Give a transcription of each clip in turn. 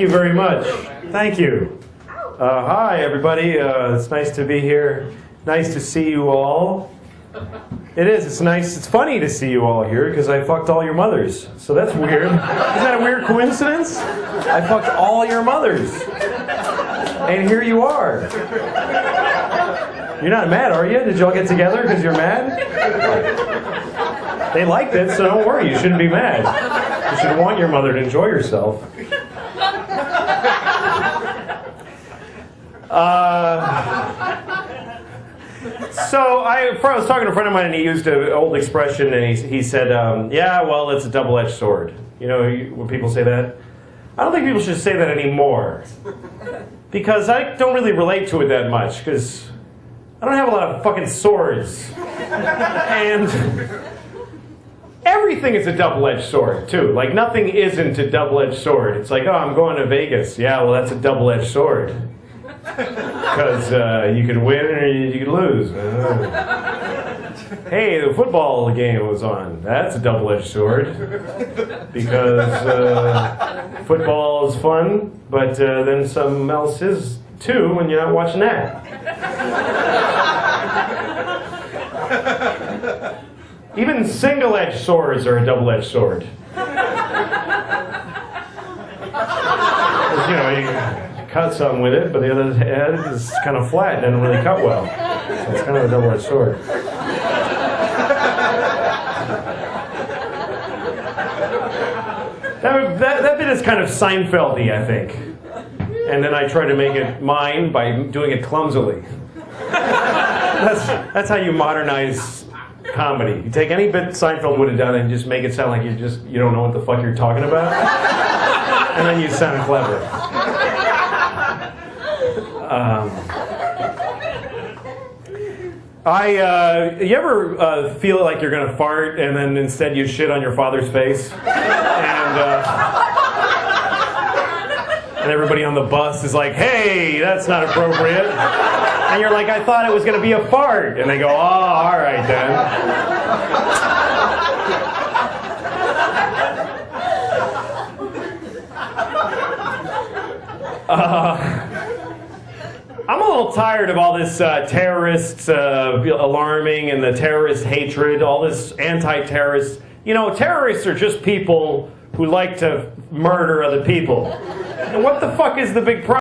you very much. Thank you. Hi, everybody. It's nice to be here. Nice to see you all. It is. It's nice. It's funny to see you all here because I fucked all your mothers. So that's weird. Isn't that a weird coincidence? I fucked all your mothers. And here you are. You're not mad, are you? Did you all get together because you're mad? They liked it, so don't worry. You shouldn't be mad. You should want your mother to enjoy herself. So I was talking to a friend of mine, and he used an old expression, and he said, yeah, well, it's a double-edged sword. You know, when people say that? I don't think people should say that anymore. Because I don't really relate to it that much, because I don't have a lot of fucking swords. And everything is a double-edged sword, too. Like, nothing isn't a double-edged sword. It's like, oh, I'm going to Vegas. Yeah, well, that's a double-edged sword. Because you could win or you could lose. Hey, the football game was on. That's a double-edged sword. Because football is fun, but then something else is too when you're not watching that. Even single-edged swords are a double-edged sword. You know, you cut some with it, but the other head is kind of flat and doesn't really cut well. So it's kind of a double-edged sword. That bit is kind of Seinfeld-y, I think. And then I try to make it mine by doing it clumsily. That's how you modernize comedy. You take any bit Seinfeld would have done and just make it sound like you don't know what the fuck you're talking about. And then you sound clever. You ever feel like you're gonna fart and then instead you shit on your father's face? And everybody on the bus is like, hey, that's not appropriate. And you're like, I thought it was gonna be a fart. And they go, oh, all right then. I'm a little tired of all this terrorists alarming and the terrorist hatred, all this anti-terrorist. You know, terrorists are just people who like to murder other people. And what the fuck is the big problem?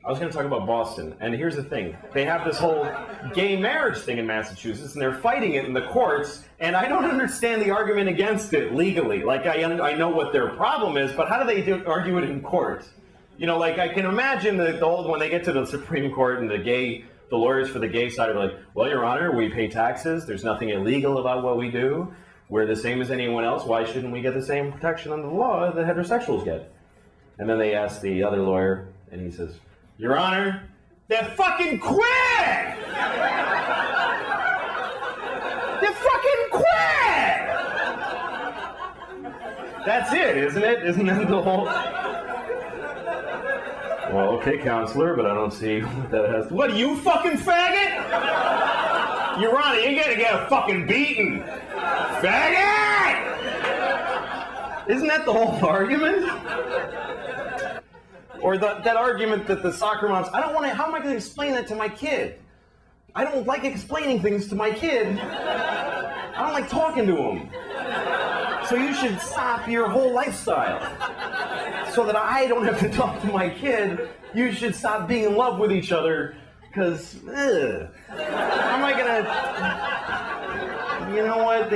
I was going to talk about Boston, and here's the thing. They have this whole gay marriage thing in Massachusetts, and they're fighting it in the courts, and I don't understand the argument against it legally. Like, I know what their problem is, but how do they argue it in court? You know, like, I can imagine when they get to the Supreme Court and the lawyers for the gay side are like, well, Your Honor, we pay taxes. There's nothing illegal about what we do. We're the same as anyone else. Why shouldn't we get the same protection under the law that heterosexuals get? And then they ask the other lawyer, and he says, Your Honor, they fucking quit! They fucking quit! That's it, isn't it? Isn't that the whole... Well, okay, counselor, but I don't see what that has to... What, are you fucking faggot? Your Honor, you're gonna get a fucking beating. Faggot! Isn't that the whole argument? Or that argument that the soccer moms... how am I gonna explain that to my kid? I don't like explaining things to my kid. I don't like talking to him. So you should stop your whole lifestyle. So that I don't have to talk to my kid, you should stop being in love with each other, because, how am I gonna, you know what,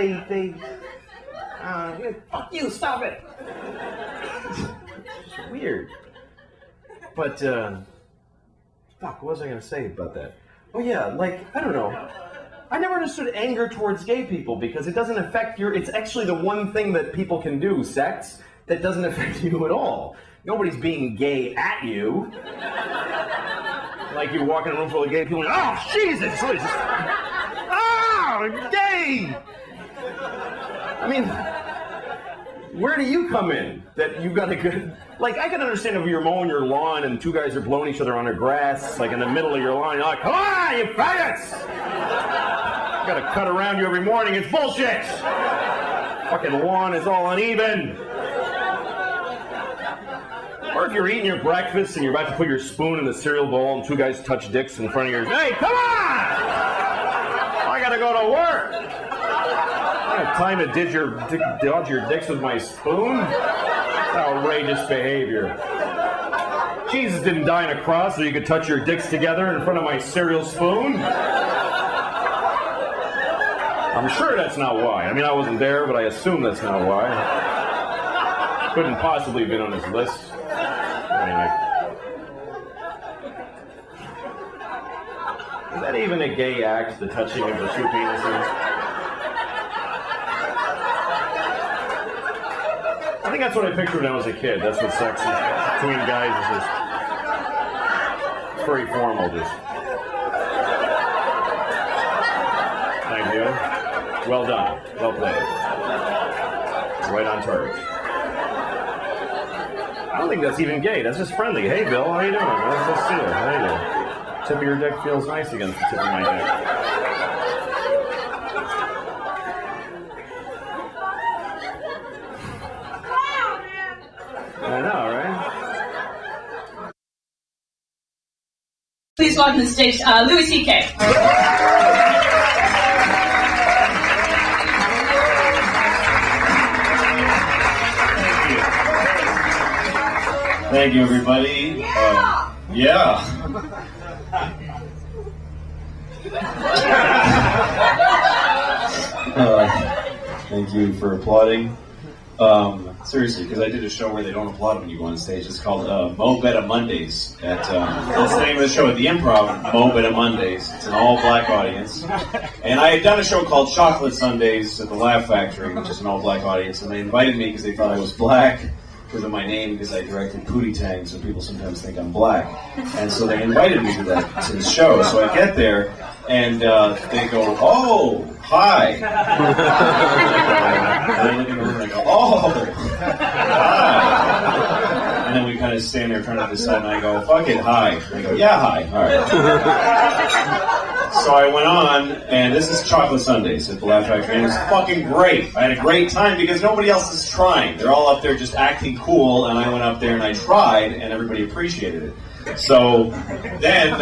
fuck you, stop it. It's weird. But, fuck, what was I gonna say about that? Oh yeah, like, I don't know. I never understood anger towards gay people, because it doesn't affect it's actually the one thing that people can do, sex, that doesn't affect you at all. Nobody's being gay at you. Like you walk in a room full of gay people and, oh, Jesus! Oh, gay! I mean, where do you come in? That you've got a good... Like, I can understand if you're mowing your lawn and two guys are blowing each other on the grass, like in the middle of your lawn, you're like, come on, you faggots! You gotta cut around you every morning, it's bullshit! Fucking lawn is all uneven. Or if you're eating your breakfast and you're about to put your spoon in the cereal bowl and two guys touch dicks in front of yours. Hey, come on! I gotta go to work. I don't have time to dodge your dicks with my spoon. Outrageous behavior. Jesus didn't die on a cross so you could touch your dicks together in front of my cereal spoon. I'm sure that's not why. I mean, I wasn't there, but I assume that's not why. Couldn't possibly have been on his list. Anyway. Is that even a gay act, the touching of the two penises? I think that's what I pictured when I was a kid. That's what sex is between guys is just... It's very formal, just... Thank you. Well done. Well played. Right on target. I don't think that's even gay. That's just friendly. Hey, Bill, how you doing? Let's see it. How you doing? Tip of your dick feels nice against the tip of my dick. I know, right? Please welcome to the stage Louis C.K. Thank you, everybody. Yeah. Thank you for applauding. Seriously, because I did a show where they don't applaud when you go on stage. It's called Mo Better Mondays. That's the name of the show at the Improv, Mo Better Mondays. It's an all-black audience. And I had done a show called Chocolate Sundays at the Laugh Factory, which is an all-black audience. And they invited me because they thought I was black because of my name, because I directed Pootie Tang, so people sometimes think I'm black. And so they invited me to the show. So I get there, and they go, "Oh, hi." And I look in the room and I go, "Oh, hi." And then we kind of stand there trying to decide, and I go, "Fuck it, hi." And they go, "Yeah, hi." All right. So I went on, and this is Chocolate Sundays at the Laugh Factory, and it was fucking great. I had a great time because nobody else is trying. They're all up there just acting cool, and I went up there and I tried, and everybody appreciated it. So then,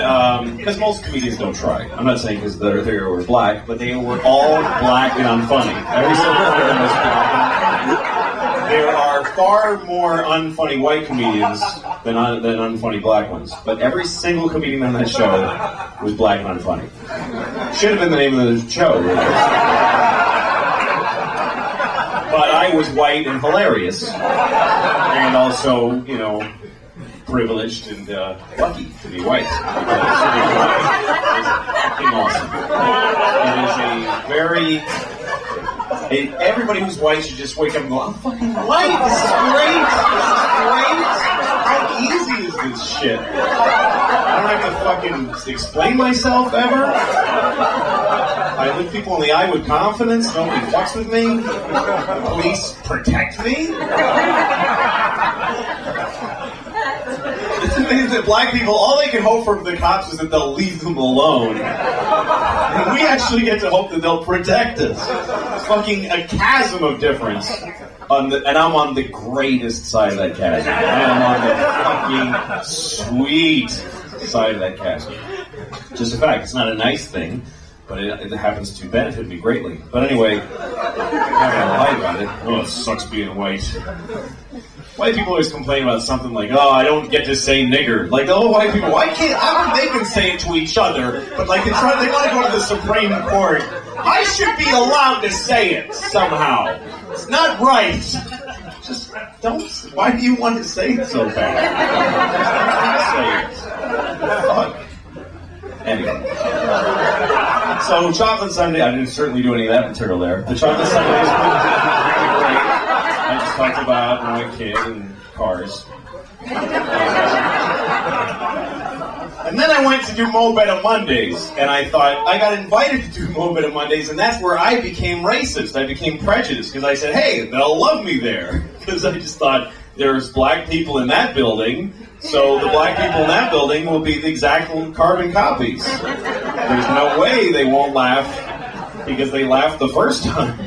because most comedians don't try. I'm not saying because they were black, but they were all black and unfunny. Every single one of them was black. There are far more unfunny white comedians than unfunny black ones. But every single comedian on that show was black and unfunny. Should have been the name of the show, really. But I was white and hilarious. And also, you know, privileged and lucky to be white. It's fucking awesome. It is a very... everybody who's white should just wake up and go, "I'm fucking white, this is great, how easy is this shit? I don't have to fucking explain myself ever. I look people in the eye with confidence, nobody fucks with me, the police protect me." It's amazing that black people, all they can hope from the cops is that they'll leave them alone. And we actually get to hope that they'll protect us. It's fucking a chasm of difference. And I'm on the greatest side of that chasm. I am on the fucking sweet side of that chasm. Just a fact, it's not a nice thing, but it happens to benefit me greatly. But anyway, I'm not gonna lie about it. Oh, it sucks being white. White people always complain about something like, "Oh, I don't get to say nigger." Like, the whole white people, why can't, how come they can say it to each other, but like they want to go to the Supreme Court. I should be allowed to say it somehow. It's not right. Just don't, why do you want to say it so bad? Just say it. Fuck. Anyway. So, Chocolate Sunday, I didn't certainly do any of that material there. The Chocolate Sunday is really great. I just talked about my kid and cars. And then I went to do Mo Better Mondays, and I thought, I got invited to do Mo Better Mondays, and that's where I became racist. I became prejudiced, because I said, hey, they'll love me there. Because I just thought, there's black people in that building, so the black people in that building will be the exact carbon copies. There's no way they won't laugh, because they laughed the first time.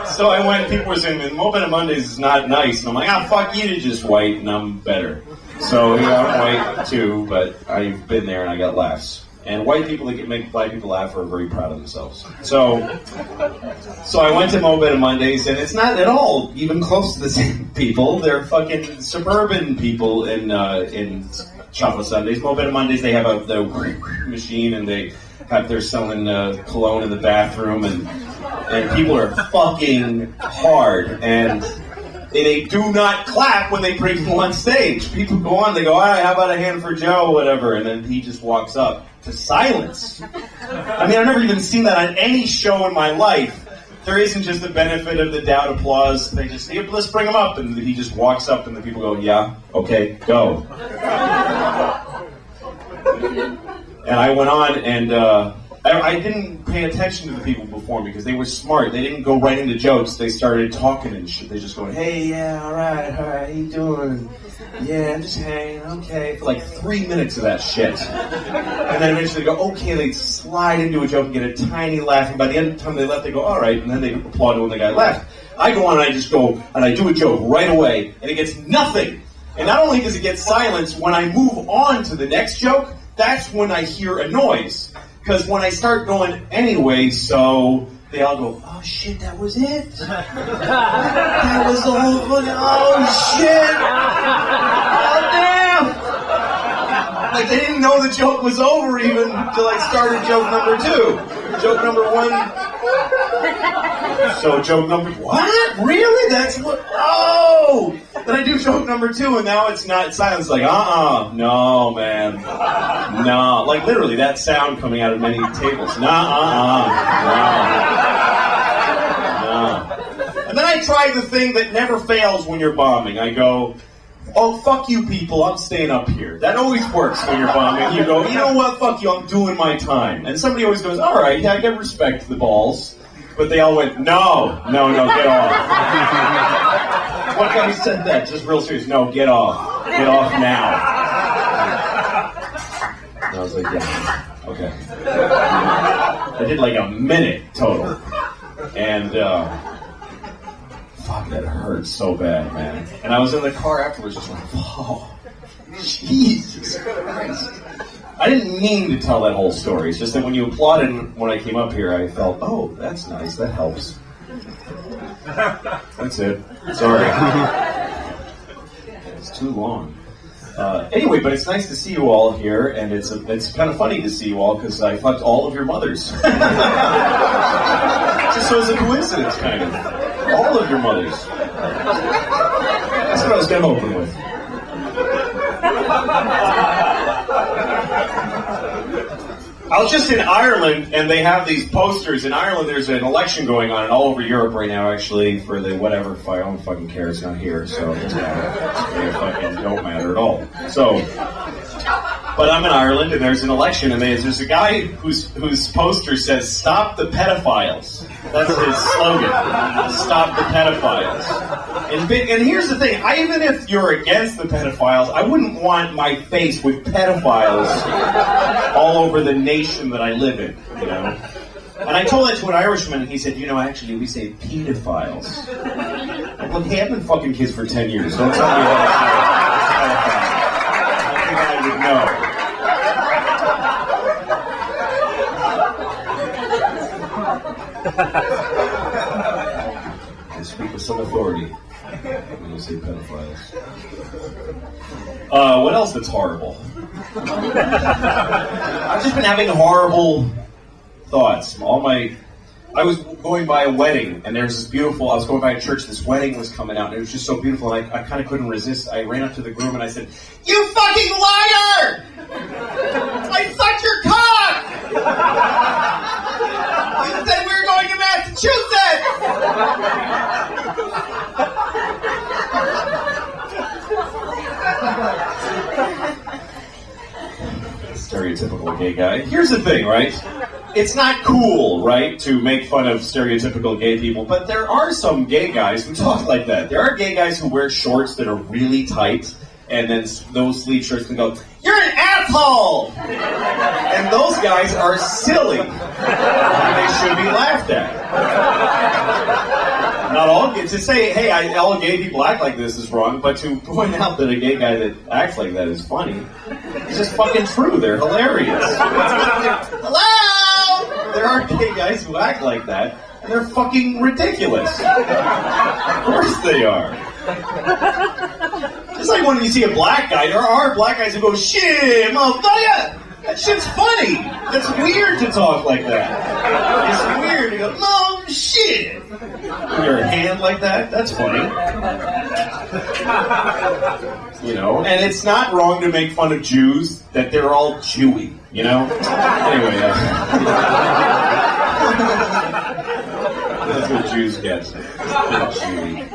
So I went, people were saying, Moped Mondays is not nice. And I'm like, fuck you, to just white, and I'm better. So, yeah, I'm white too, but I've been there and I got laughs. And white people that make black people laugh are very proud of themselves. So I went to Moped Mondays, and it's not at all even close to the same people. They're fucking suburban people in Shuffle Sundays. Moped Mondays, they have the machine, and they're selling cologne in the bathroom, and people are fucking hard, and they do not clap when they bring him on stage. People go on, they go, all right, how about a hand for Joe, whatever, and then he just walks up to silence. I mean, I've never even seen that on any show in my life. There isn't just the benefit of the doubt applause. They just say, let's bring him up, and he just walks up, and the people go, yeah, okay, go. And I went on, and I didn't pay attention to the people before me because they were smart. They didn't go right into jokes. They started talking and shit. They just go, hey, yeah, all right, how you doing? Yeah, I'm just hanging, okay. For like 3 minutes of that shit. And then eventually they go, okay, they slide into a joke and get a tiny laugh. And by the end of the time they left, they go, all right. And then they applaud when the guy left. I go on and I just go, and I do a joke right away, and it gets nothing. And not only does it get silence, when I move on to the next joke, that's when I hear a noise. Because when I start going anyway, so they all go, oh shit, that was it? That was the whole fucking, oh shit! Oh damn! Like they didn't know the joke was over even until I started joke number 2. Joke number 1. So joke number, what? Really? That's what, oh! Then I do joke number 2 and now it's not silence, like, no man. No, like literally that sound coming out of many tables. No. And then I try the thing that never fails when you're bombing. I go, oh, fuck you people, I'm staying up here. That always works when you're bombing. You go, you know what, fuck you, I'm doing my time. And somebody always goes, all right, yeah, I get respect to the balls. But they all went, no, get off. One guy said that, just real serious, no, get off. Get off now. And I was like, yeah, okay. I did like a minute total. And, fuck, that hurt so bad, man. And I was in the car afterwards just like, oh, Jesus Christ. I didn't mean to tell that whole story. It's just that when you applauded when I came up here, I felt, oh, that's nice, that helps. That's it. Sorry. It's too long. Anyway, but it's nice to see you all here, and it's kind of funny to see you all because I fucked all of your mothers. Just so it's a coincidence, kind of. All of your mothers. That's what I was going to open with. I was just in Ireland, and they have these posters. In Ireland, there's an election going on, and all over Europe right now, actually, for the whatever. I don't fucking care. It's not here, so it fucking don't matter at all. So, but I'm in Ireland, and there's an election, and there's a guy whose poster says "Stop the pedophiles." That's his slogan. Stop the pedophiles. And here's the thing, even if you're against the pedophiles, I wouldn't want my face with pedophiles all over the nation that I live in, you know? And I told that to an Irishman, and he said, actually, we say pedophiles. I'm like, hey, I've been fucking kids for 10 years. Don't tell me that I think I would know. I speak with some authority when you say pedophiles. What else that's horrible? I've just been having horrible thoughts. I was going by a wedding, and there's this beautiful, I was going by a church, this wedding was coming out, and it was just so beautiful, and I kind of couldn't resist. I ran up to the groom, and I said, you fucking liar! I sucked your cock! You said we were going to Massachusetts! Stereotypical gay guy. Here's the thing, right? It's not cool, right, to make fun of stereotypical gay people, but there are some gay guys who talk like that. There are gay guys who wear shorts that are really tight, and then those sleeve shirts can go, you're an asshole! And those guys are silly. And they should be laughed at. Not all to say, hey, all gay people act like this is wrong, but to point out that a gay guy that acts like that is funny, it's just fucking true. They're hilarious. Hello! There are gay guys who act like that, and they're fucking ridiculous. Of course they are. It's like when you see a black guy, there are black guys who go, shit, motherfucker! That shit's funny. That's weird to talk like that. It's weird to go, no, shit. Your hand like that, that's funny. You know, and it's not wrong to make fun of Jews that they're all Jewy, you know? Anyway, that's what Jews get. They're Jewy.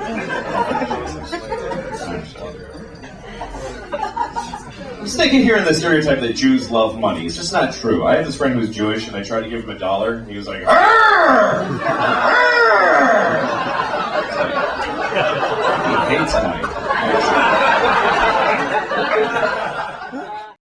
I'm sticking here in the stereotype that Jews love money. It's just not true. I have this friend who's Jewish, and I tried to give him $1, and he was like, "Arr! Arr!" He hates money.